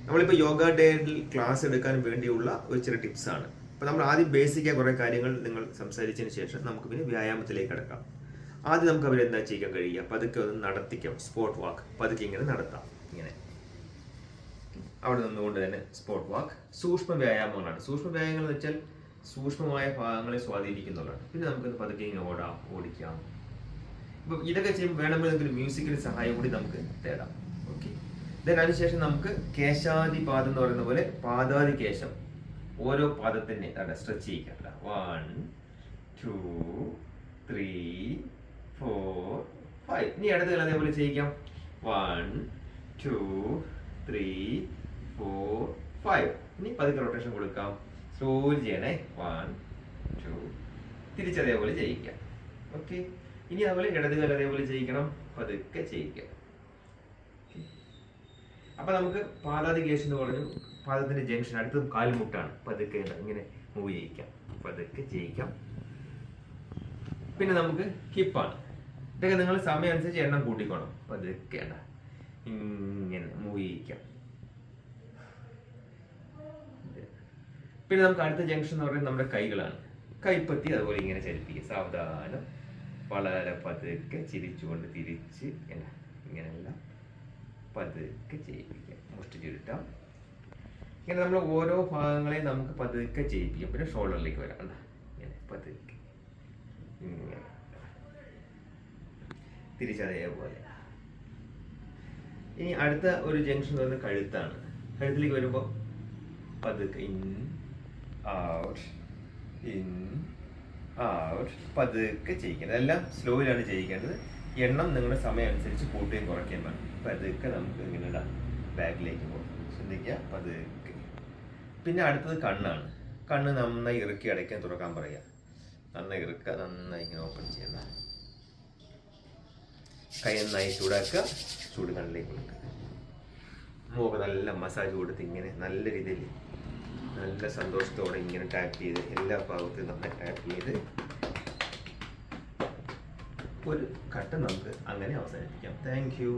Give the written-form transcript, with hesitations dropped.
നമ്മളിപ്പോൾ യോഗ ഡേയിൽ ക്ലാസ് എടുക്കാൻ വേണ്ടിയുള്ള ഒരു ചെറിയ ടിപ്സാണ്. അപ്പോൾ നമ്മൾ ആദ്യം ബേസിക്കായ കുറേ കാര്യങ്ങൾ നിങ്ങൾ സംസാരിച്ചതിന് ശേഷം നമുക്ക് പിന്നെ വ്യായാമത്തിലേക്ക് കിടക്കാം. ആദ്യം നമുക്ക് അവരെന്താ ചെയ്യാൻ കഴിയുക, പതുക്കെ ഒന്ന് നടത്തിക്കാം. സ്പോട്ട് വാക്ക് പതുക്കെ ഇങ്ങനെ നടത്താം. ഇങ്ങനെ അവിടെ നിന്നുകൊണ്ട് തന്നെ സ്പോട്ട് വാക്ക്. സൂക്ഷ്മ വ്യായാമങ്ങളാണ്. സൂക്ഷ്മ വ്യായാമങ്ങൾ എന്ന് വെച്ചാൽ സൂക്ഷ്മമായ ഭാഗങ്ങളെ സ്വാധീനിക്കുന്നുള്ളതാണ്. പിന്നെ നമുക്കൊന്ന് പതുക്കെ ഇങ്ങനെ ഓടിക്കാം. ഇപ്പം ഇതൊക്കെ ചെയ്യുമ്പോൾ വേണമെങ്കിൽ മ്യൂസിക്കിന്റെ സഹായം കൂടി നമുക്ക് തേടാം. ഓക്കെ, അതിനുശേഷം നമുക്ക് കേശാദിപാദം എന്ന് പറയുന്ന പോലെ പാദാദി കേശം ഓരോ പാദത്തിനെ സ്ട്രെച്ച് ചെയ്യിക്കാം. 1 2 3 4 5. ഇനി അടുത്ത അതേപോലെ ചെയ്യിക്കാം. 1 2 3 4 5. ഇനി പതുക്കെ റൊട്ടേഷൻ കൊടുക്കാം. സ്ലോലി ചെയ്യണേ. 1 2. തിരിച്ചതേപോലെ ചെയ്യിക്കാം. ഓക്കെ, ഇനി അതുപോലെ ഇടതുകാലം അതേപോലെ ചെയ്യിക്കണം. പതുക്കെ ചെയ്യിക്കാം. അപ്പൊ നമുക്ക് പാദാദി കേശം എന്ന് പറഞ്ഞു. പാദത്തിന്റെ ജംഗ്ഷൻ അടുത്തത് കാൽമുട്ടാണ്. പതുക്കെ ഇങ്ങനെ മൂവ് ചെയ്യിക്കാം. പതുക്കെ ചെയ്യിക്കാം. പിന്നെ നമുക്ക് ഹിപ്പാണ്. ഇതൊക്കെ നിങ്ങൾ സമയം അനുസരിച്ച് എണ്ണം കൂട്ടിക്കോണം. പതുക്കെ ഇങ്ങനെ മൂവ് ചെയ്യിക്കാം. പിന്നെ നമുക്ക് അടുത്ത ജംഗ്ഷൻ എന്ന് പറയുന്നത് നമ്മുടെ കൈകളാണ്. കൈപ്പത്തി അതുപോലെ ഇങ്ങനെ ചലിപ്പിക്കുക. സാവധാനം വളരെ പതുക്കെ ചിരിച്ചുകൊണ്ട് തിരിച്ച് ഇങ്ങനെയല്ല പതുക്കെ ചെയ്യിപ്പിക്കാം. മുഷ്ടി ചുരുട്ടാം. ഇങ്ങനെ നമ്മൾ ഓരോ ഭാഗങ്ങളെയും നമുക്ക് പതുക്കെ ചെയ്യിപ്പിക്കാം. പിന്നെ ഷോൾഡറിലേക്ക് വരാം. ഇങ്ങനെ പതുക്കെ ഇങ്ങനെ തിരിച്ചതേപോലെ. ഇനി അടുത്ത ഒരു ജംഗ്ഷൻ എന്ന് പറയുന്നത് കഴുത്താണ്. കഴുത്തിലേക്ക് വരുമ്പോൾ പതുക്കെ ഇൻ ഔട്ട് പതുക്കെ ചെയ്യിക്കേണ്ടത്. എല്ലാം സ്ലോയിലാണ് ചെയ്യിക്കേണ്ടത്. എണ്ണം നിങ്ങളുടെ സമയം അനുസരിച്ച് കൂട്ടുകയും കുറയ്ക്കുകയും വേണം. പതുക്കെ നമുക്ക് ഇങ്ങനെ ബാക്കിലേക്ക് പോകും. ശ്രദ്ധിക്കുക. പതുക്കെ. പിന്നെ അടുത്തത് കണ്ണാണ്. കണ്ണ് നന്നായി ഇറുക്കി അടയ്ക്കാൻ തുറക്കാൻ പറയുക. നന്നായി ഇറുക്കുക. നന്നായി ഇങ്ങനെ ഓപ്പൺ ചെയ്യുക. കൈ നന്നായി ചൂടാക്കുക. ചൂട് കണ്ണിലേക്ക് കൊടുക്കുക. മുഖം നല്ല മസാജ് കൊടുത്ത് ഇങ്ങനെ നല്ല രീതിയിൽ നല്ല സന്തോഷത്തോടെ ഇങ്ങനെ ടാപ്പ് ചെയ്ത് എല്ലാ ഭാഗത്തും നമ്മൾ ടാപ്പ് ചെയ്ത് ഒരു ഘട്ടം നമുക്ക് അങ്ങനെ അവസാനിപ്പിക്കാം. Thank you.